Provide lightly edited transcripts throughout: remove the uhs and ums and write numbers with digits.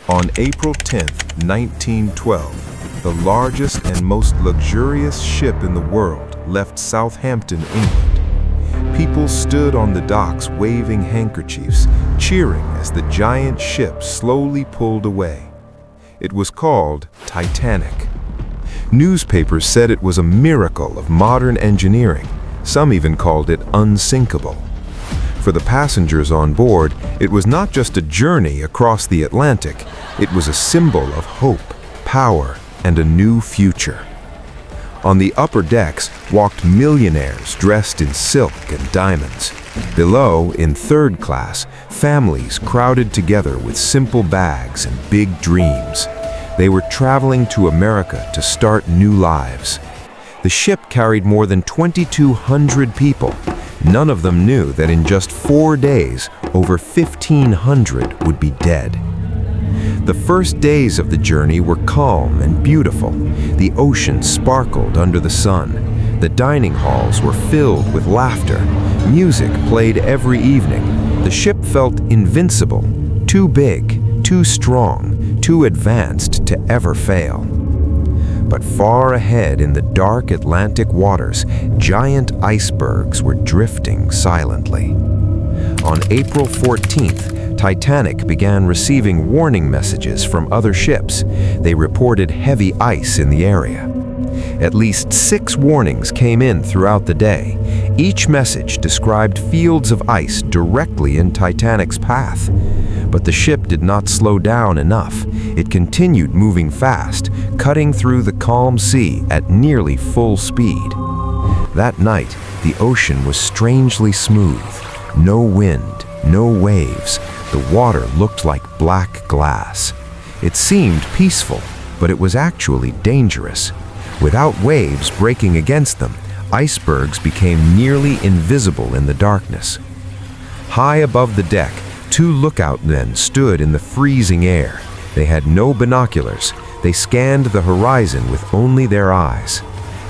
On April 10, 1912, the largest and most luxurious ship in the world left Southampton, England. People stood on the docks waving handkerchiefs, cheering as the giant ship slowly pulled away. It was called Titanic. Newspapers said it was a miracle of modern engineering. Some even called it unsinkable. For the passengers on board, it was not just a journey across the Atlantic, it was a symbol of hope, power, and a new future. On the upper decks walked millionaires dressed in silk and diamonds. Below, in third class, families crowded together with simple bags and big dreams. They were traveling to America to start new lives. The ship carried more than 2,200 people. None of them knew that in just 4 days, over 1,500 would be dead. The first days of the journey were calm and beautiful. The ocean sparkled under the sun. The dining halls were filled with laughter. Music played every evening. The ship felt invincible, too big, too strong, too advanced to ever fail. But far ahead in the dark Atlantic waters, giant icebergs were drifting silently. On April 14th, Titanic began receiving warning messages from other ships. They reported heavy ice in the area. At least 6 warnings came in throughout the day. Each message described fields of ice directly in Titanic's path. But the ship did not slow down enough. It continued moving fast, cutting through the calm sea at nearly full speed. That night, the ocean was strangely smooth. No wind, no waves. The water looked like black glass. It seemed peaceful, but it was actually dangerous. Without waves breaking against them, icebergs became nearly invisible in the darkness. High above the deck, 2 lookout men stood in the freezing air. They had no binoculars. They scanned the horizon with only their eyes.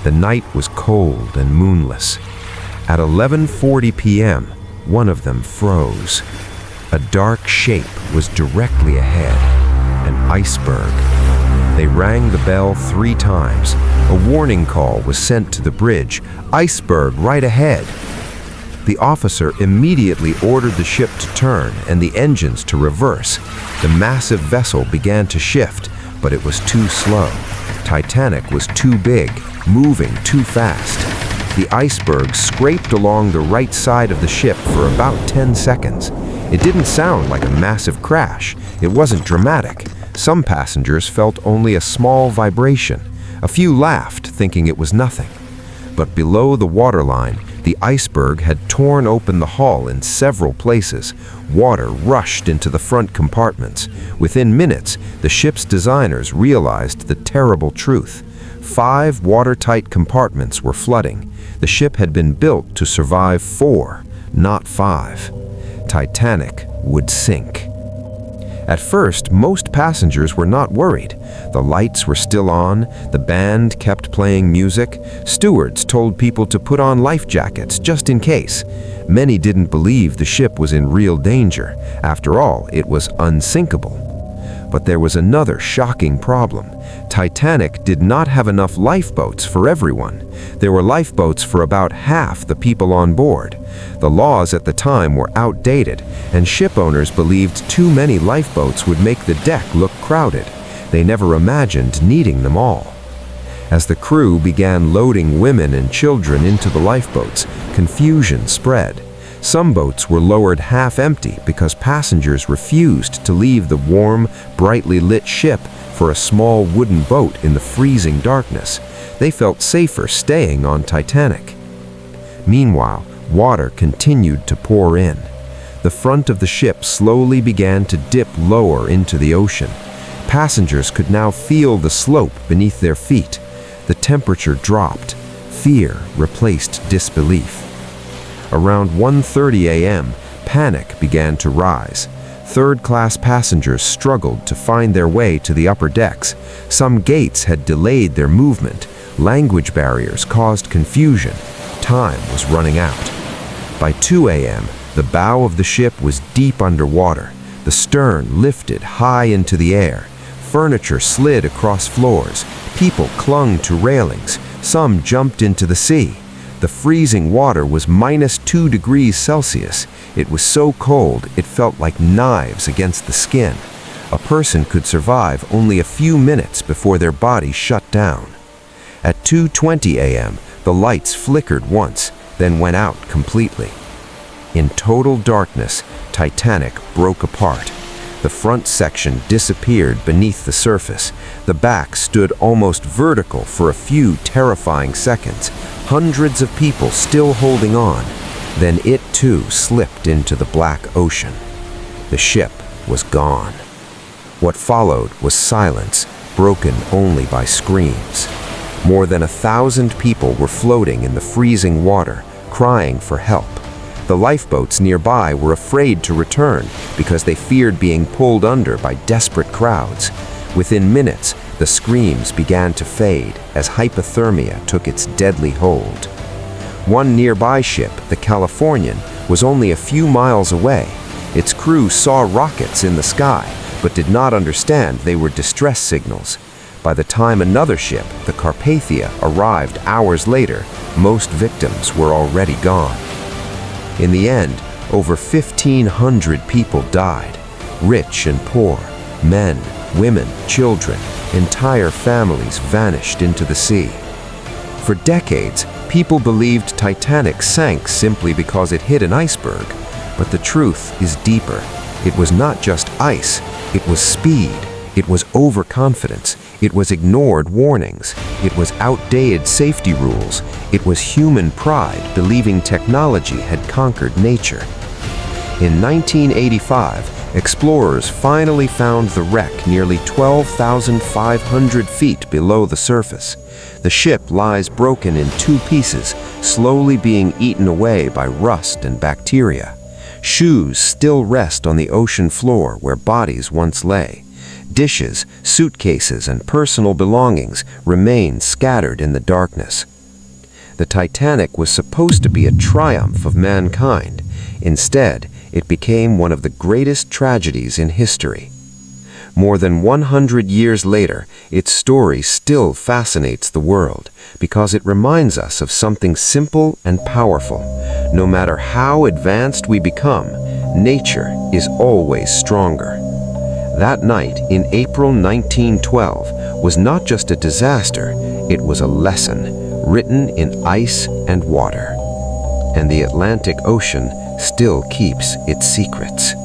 The night was cold and moonless. At 11:40 p.m., one of them froze. A dark shape was directly ahead, an iceberg. They rang the bell 3 times. A warning call was sent to the bridge. Iceberg right ahead. The officer immediately ordered the ship to turn and the engines to reverse. The massive vessel began to shift, but it was too slow. Titanic was too big, moving too fast. The iceberg scraped along the right side of the ship for about 10 seconds. It didn't sound like a massive crash. It wasn't dramatic. Some passengers felt only a small vibration. A few laughed, thinking it was nothing. But below the waterline, the iceberg had torn open the hull in several places. Water rushed into the front compartments. Within minutes, the ship's designers realized the terrible truth. 5 watertight compartments were flooding. The ship had been built to survive 4, not 5. Titanic would sink. At first, most passengers were not worried. The lights were still on, the band kept playing music, stewards told people to put on life jackets just in case. Many didn't believe the ship was in real danger. After all, it was unsinkable. But there was another shocking problem. Titanic did not have enough lifeboats for everyone. There were lifeboats for about half the people on board. The laws at the time were outdated, and ship owners believed too many lifeboats would make the deck look crowded. They never imagined needing them all. As the crew began loading women and children into the lifeboats, confusion spread. Some boats were lowered half empty because passengers refused to leave the warm, brightly lit ship for a small wooden boat in the freezing darkness. They felt safer staying on Titanic. Meanwhile, water continued to pour in. The front of the ship slowly began to dip lower into the ocean. Passengers could now feel the slope beneath their feet. The temperature dropped. Fear replaced disbelief. Around 1:30 a.m., panic began to rise. Third-class passengers struggled to find their way to the upper decks. Some gates had delayed their movement. Language barriers caused confusion. Time was running out. By 2 a.m., the bow of the ship was deep underwater. The stern lifted high into the air. Furniture slid across floors. People clung to railings. Some jumped into the sea. The freezing water was -2 degrees Celsius. It was so cold it felt like knives against the skin. A person could survive only a few minutes before their body shut down. At 2:20 a.m., the lights flickered once, then went out completely. In total darkness, Titanic broke apart. The front section disappeared beneath the surface. The back stood almost vertical for a few terrifying seconds, hundreds of people still holding on. Then it too slipped into the black ocean. The ship was gone. What followed was silence, broken only by screams. More than 1,000 people were floating in the freezing water, crying for help. The lifeboats nearby were afraid to return because they feared being pulled under by desperate crowds. Within minutes, the screams began to fade as hypothermia took its deadly hold. One nearby ship, the Californian, was only a few miles away. Its crew saw rockets in the sky, but did not understand they were distress signals. By the time another ship, the Carpathia, arrived hours later, most victims were already gone. In the end, over 1,500 people died, rich and poor, men, women, children, entire families vanished into the sea. For decades, people believed Titanic sank simply because it hit an iceberg, but the truth is deeper. It was not just ice, it was speed, it was overconfidence, it was ignored warnings, it was outdated safety rules, it was human pride believing technology had conquered nature. In 1985, explorers finally found the wreck nearly 12,500 feet below the surface. The ship lies broken in 2 pieces, slowly being eaten away by rust and bacteria. Shoes still rest on the ocean floor where bodies once lay. Dishes, suitcases, and personal belongings remain scattered in the darkness. The Titanic was supposed to be a triumph of mankind. Instead, it became one of the greatest tragedies in history. More than 100 years later, its story still fascinates the world because it reminds us of something simple and powerful. No matter how advanced we become, nature is always stronger. That night in April 1912 was not just a disaster, it was a lesson written in ice and water. And the Atlantic Ocean still keeps its secrets.